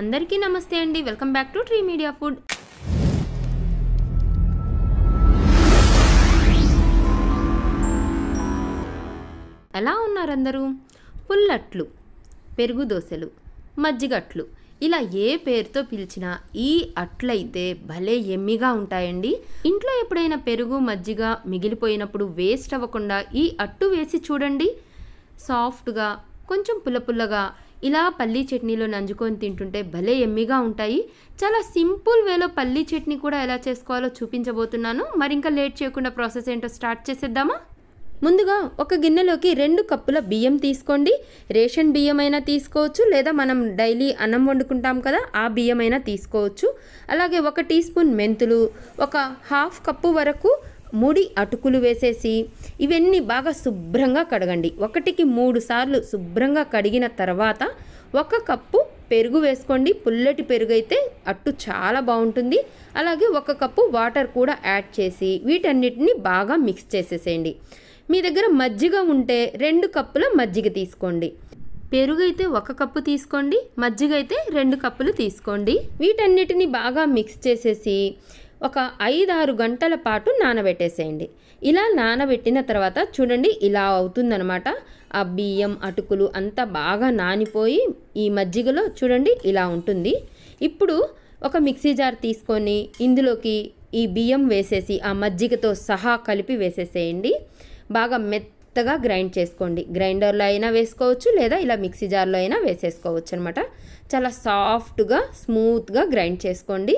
అందరికీ నమస్తే అండి. Welcome back to tree media food. ఎలా ఉన్నారు అందరూ? పుల్లట్లు, పెరుగు దోశలు, మజ్జిగట్లు, ఇలా ఏ పేరుతో పిలిచినా ఈ అట్లయితే భలే ఎమ్మిగా ఉంటాయండి. ఇంట్లో ఎప్పుడైనా పెరుగు మజ్జిగ మిగిలిపోయినప్పుడు వేస్ట్ అవ్వకుండా ఈ అట్టు వేసి చూడండి. సాఫ్ట్గా, కొంచెం పుల్లపుల్లగా ఇలా పల్లీ చట్నీలో నంజుకొని తింటుంటే భలే ఎమ్మిగా ఉంటాయి. చాలా సింపుల్ వేలో పల్లీ చట్నీ కూడా ఎలా చేసుకోవాలో చూపించబోతున్నాను. మరి ఇంకా లేట్ చేయకుండా ప్రాసెస్ ఏంటో స్టార్ట్ చేసేద్దామా? ముందుగా ఒక గిన్నెలోకి 2 కప్పుల బియ్యం తీసుకోండి. రేషన్ బియ్యం అయినా తీసుకోవచ్చు, లేదా మనం డైలీ అన్నం వండుకుంటాం కదా ఆ బియ్యం అయినా తీసుకోవచ్చు. అలాగే 1 టీ స్పూన్ మెంతులు, ఒక హాఫ్ కప్పు వరకు ముడి అటుకులు వేసేసి ఇవన్నీ బాగా శుభ్రంగా కడగండి. 1కి 3 సార్లు శుభ్రంగా కడిగిన తర్వాత 1 కప్పు పెరుగు వేసుకోండి. పుల్లటి పెరుగు అయితే అట్టు చాలా బాగుంటుంది. అలాగే 1 కప్పు వాటర్ కూడా యాడ్ చేసి వీటన్నిటిని బాగా మిక్స్ చేసేసేయండి. మీ దగ్గర మజ్జిగ ఉంటే 2 కప్పుల మజ్జిగ తీసుకోండి. పెరుగు అయితే 1 కప్పు తీసుకోండి, మజ్జిగ అయితే 2 కప్పులు తీసుకోండి. వీటన్నిటిని బాగా మిక్స్ చేసేసి ఒక 5-6 గంటల పాటు నానబెట్టేసేయండి. ఇలా నానబెట్టిన తర్వాత చూడండి ఇలా అవుతుందనమాట. ఆ బియ్యం అటుకులు అంతా బాగా నానిపోయి ఈ మజ్జిగలో చూడండి ఇలా ఉంటుంది. ఇప్పుడు ఒక మిక్సీ జార్ తీసుకొని ఇందులోకి ఈ బియ్యం వేసేసి ఆ మజ్జిగతో సహా కలిపి వేసేసేయండి. బాగా మెత్తగా గ్రైండ్ చేసుకోండి. గ్రైండర్లో అయినా వేసుకోవచ్చు, లేదా ఇలా మిక్సీ జార్లో అయినా వేసేసుకోవచ్చు అనమాట. చాలా సాఫ్ట్గా స్మూత్గా గ్రైండ్ చేసుకోండి.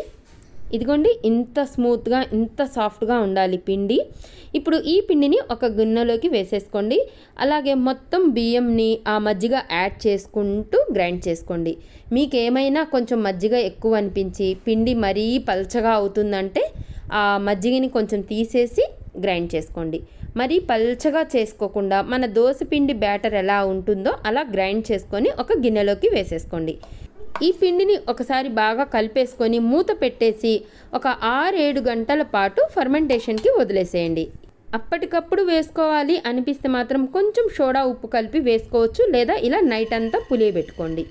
ఇదిగోండి ఇంత స్మూత్గా ఇంత సాఫ్ట్గా ఉండాలి పిండి. ఇప్పుడు ఈ పిండిని ఒక గిన్నెలోకి వేసేసుకోండి. అలాగే మొత్తం బియ్యంని ఆ మజ్జిగ యాడ్ చేసుకుంటూ గ్రైండ్ చేసుకోండి. మీకు ఏమైనా కొంచెం మజ్జిగ ఎక్కువ అనిపించి పిండి మరీ పల్చగా అవుతుందంటే ఆ మజ్జిగని కొంచెం తీసేసి గ్రైండ్ చేసుకోండి. మరీ పల్చగా చేసుకోకుండా మన దోశ పిండి బ్యాటర్ ఎలా ఉంటుందో అలా గ్రైండ్ చేసుకొని ఒక గిన్నెలోకి వేసేసుకోండి. ఈ పిండిని ఒకసారి బాగా కలిపేసుకొని మూత పెట్టేసి ఒక 6-7 గంటల పాటు ఫర్మెంటేషన్కి వదిలేసేయండి. అప్పటికప్పుడు వేసుకోవాలి అనిపిస్తే మాత్రం కొంచెం సోడా ఉప్పు కలిపి వేసుకోవచ్చు, లేదా ఇలా నైట్ అంతా పులియబెట్టుకోండి.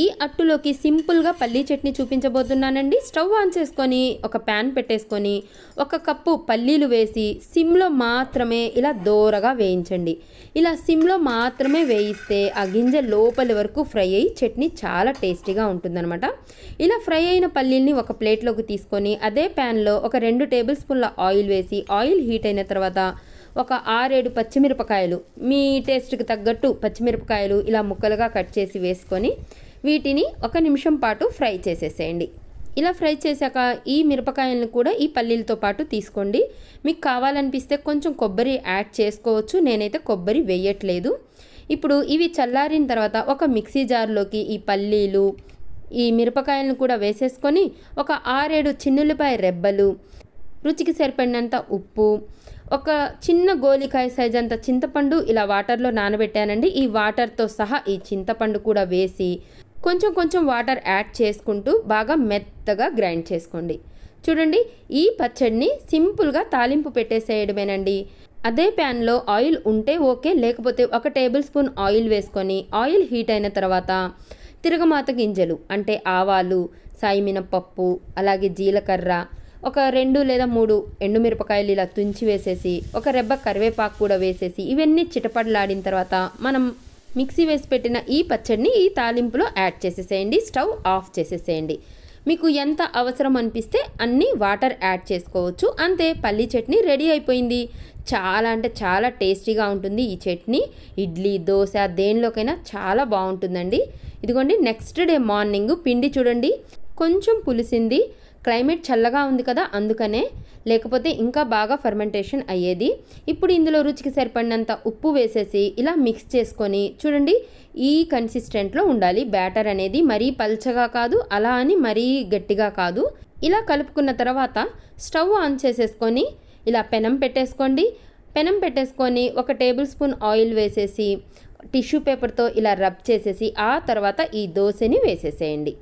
ఈ అట్టులోకి సింపుల్గా పల్లీ చట్నీ చూపించబోతున్నానండి. స్టవ్ ఆన్ చేసుకొని ఒక ప్యాన్ పెట్టేసుకొని 1 కప్పు పల్లీలు వేసి సిమ్లో మాత్రమే ఇలా దోరగా వేయించండి. ఇలా సిమ్లో మాత్రమే వేయిస్తే ఆ గింజ లోపలి వరకు ఫ్రై అయ్యి చట్నీ చాలా టేస్టీగా ఉంటుందన్నమాట. ఇలా ఫ్రై అయిన పల్లీల్ని ఒక ప్లేట్లోకి తీసుకొని అదే ప్యాన్లో ఒక 2 టేబుల్ స్పూన్ల ఆయిల్ వేసి ఆయిల్ హీట్ అయిన తర్వాత ఒక 6-7 పచ్చిమిరపకాయలు, మీ టేస్ట్కి తగ్గట్టు పచ్చిమిరపకాయలు ఇలా ముక్కలుగా కట్ చేసి వేసుకొని వీటిని 1 నిమిషం పాటు ఫ్రై చేసేసేయండి. ఇలా ఫ్రై చేశాక ఈ మిరపకాయలను కూడా ఈ పల్లీలతో పాటు తీసుకోండి. మీకు కావాలనిపిస్తే కొంచెం కొబ్బరి యాడ్ చేసుకోవచ్చు, నేనైతే కొబ్బరి వేయట్లేదు. ఇప్పుడు ఇవి చల్లారిన తర్వాత ఒక మిక్సీ జార్లోకి ఈ పల్లీలు ఈ మిరపకాయలను కూడా వేసేసుకొని ఒక 6-7 చిన్నుల్లిపాయ రెబ్బలు, రుచికి సరిపడినంత ఉప్పు, ఒక చిన్న గోలికాయ సైజ్ అంత చింతపండు ఇలా వాటర్లో నానబెట్టానండి. ఈ వాటర్తో సహా ఈ చింతపండు కూడా వేసి కొంచెం వాటర్ యాడ్ చేసుకుంటూ బాగా మెత్తగా గ్రైండ్ చేసుకోండి. చూడండి ఈ పచ్చడిని సింపుల్గా తాలింపు పెట్టేసేయడమేనండి. అదే ప్యాన్లో ఆయిల్ ఉంటే ఓకే, లేకపోతే 1 టేబుల్ స్పూన్ ఆయిల్ వేసుకొని ఆయిల్ హీట్ అయిన తర్వాత తిరగమాత గింజలు అంటే ఆవాలు, సాయి మినపప్పు, అలాగే జీలకర్ర, ఒక 2 లేదా 3 ఎండుమిరపకాయలు ఇలా తుంచి వేసేసి ఒక రెబ్బ కరివేపాకు కూడా వేసేసి ఇవన్నీ చిటపడలాడిన తర్వాత మనం మిక్సీ వేసి పెట్టిన ఈ పచ్చడిని ఈ తాలింపులో యాడ్ చేసేసేయండి. స్టవ్ ఆఫ్ చేసేసేయండి. మీకు ఎంత అవసరం అనిపిస్తే అన్ని వాటర్ యాడ్ చేసుకోవచ్చు. అంతే, పల్లీ చట్నీ రెడీ అయిపోయింది. చాలా అంటే చాలా టేస్టీగా ఉంటుంది ఈ చట్నీ. ఇడ్లీ, దోశ దేనిలోకైనా చాలా బాగుంటుందండి. ఇదిగోండి నెక్స్ట్ డే మార్నింగ్ పిండి చూడండి కొంచెం పులిసింది. క్లైమేట్ చల్లగా ఉంది కదా అందుకనే, లేకపోతే ఇంకా బాగా ఫర్మెంటేషన్ అయ్యేది. ఇప్పుడు ఇందులో రుచికి సరిపడినంత ఉప్పు వేసేసి ఇలా మిక్స్ చేసుకొని చూడండి ఈ కన్సిస్టెంట్లో ఉండాలి బ్యాటర్ అనేది. మరీ పల్చగా కాదు, అలా అని మరీ గట్టిగా కాదు. ఇలా కలుపుకున్న తర్వాత స్టవ్ ఆన్ చేసేసుకొని ఇలా పెనం పెట్టేసుకోండి. పెనం పెట్టేసుకొని 1 టేబుల్ స్పూన్ ఆయిల్ వేసేసి టిష్యూ పేపర్తో ఇలా రబ్ చేసేసి ఆ తర్వాత ఈ దోశని వేసేసేయండి.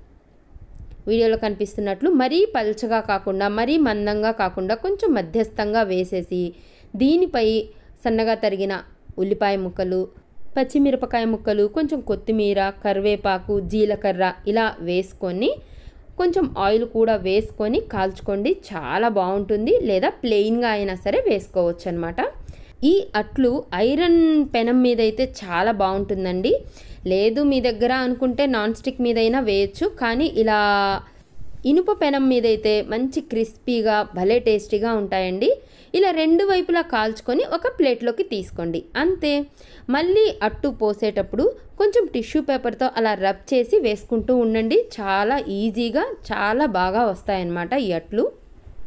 వీడియోలో కనిపిస్తున్నట్లు మరీ పల్చగా కాకుండా మరీ మందంగా కాకుండా కొంచెం మధ్యస్థంగా వేసేసి దీనిపై సన్నగా తరిగిన ఉల్లిపాయ ముక్కలు, పచ్చిమిరపకాయ ముక్కలు, కొంచెం కొత్తిమీర, కరివేపాకు, జీలకర్ర ఇలా వేసుకొని కొంచెం ఆయిల్ కూడా వేసుకొని కాల్చుకోండి. చాలా బాగుంటుంది. లేదా ప్లెయిన్గా అయినా సరే వేసుకోవచ్చు అనమాట. ఈ అట్లు ఐరన్ పెనం మీద అయితే చాలా బాగుంటుందండి. లేదు మీ దగ్గర అనుకుంటే నాన్ స్టిక్ మీదైనా వేయచ్చు. కానీ ఇలా ఇనుప పెనం మీద అయితే మంచి క్రిస్పీగా భలే టేస్టీగా ఉంటాయండి. ఇలా రెండు వైపులా కాల్చుకొని ఒక ప్లేట్లోకి తీసుకోండి. అంతే. మళ్ళీ అట్టు పోసేటప్పుడు కొంచెం టిష్యూ పేపర్తో అలా రబ్ చేసి వేసుకుంటూ ఉండండి. చాలా ఈజీగా చాలా బాగా వస్తాయన్నమాట ఈ అట్లు.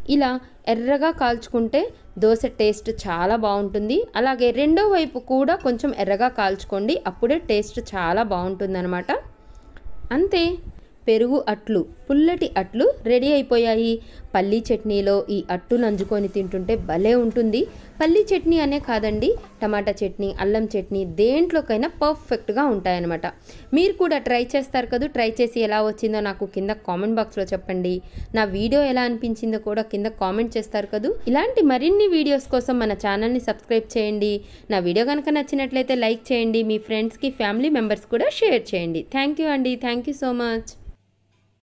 ఇలా ఎర్రగా కాల్చుకుంటే దోశ టేస్ట్ చాలా బాగుంటుంది. అలాగే రెండో వైపు కూడా కొంచెం ఎర్రగా కాల్చుకోండి. అప్పుడే టేస్ట్ చాలా బాగుంటుందన్నమాట. అంతే, పెరుగు అట్లు, పుల్లటి అట్లు రెడీ అయిపోయాయి. పల్లీ చట్నీలో ఈ అట్టు నంజుకొని తింటుంటే భలే ఉంటుంది. పల్లీ చట్నీ అనే కాదండి, టమాటా చట్నీ, అల్లం చట్నీ దేంట్లోకైనా పర్ఫెక్ట్గా ఉంటాయన్నమాట. మీరు కూడా ట్రై చేస్తారు కదా. ట్రై చేసి ఎలా వచ్చిందో నాకు కింద కామెంట్ బాక్స్లో చెప్పండి. నా వీడియో ఎలా అనిపించిందో కూడా కింద కామెంట్ చేస్తారు కదా. ఇలాంటి మరిన్ని వీడియోస్ కోసం మన ఛానల్ని సబ్స్క్రైబ్ చేయండి. నా వీడియో కనుక నచ్చినట్లయితే లైక్ చేయండి. మీ ఫ్రెండ్స్కి, ఫ్యామిలీ మెంబర్స్ కూడా షేర్ చేయండి. థ్యాంక్ యూ అండి. Thank you so much.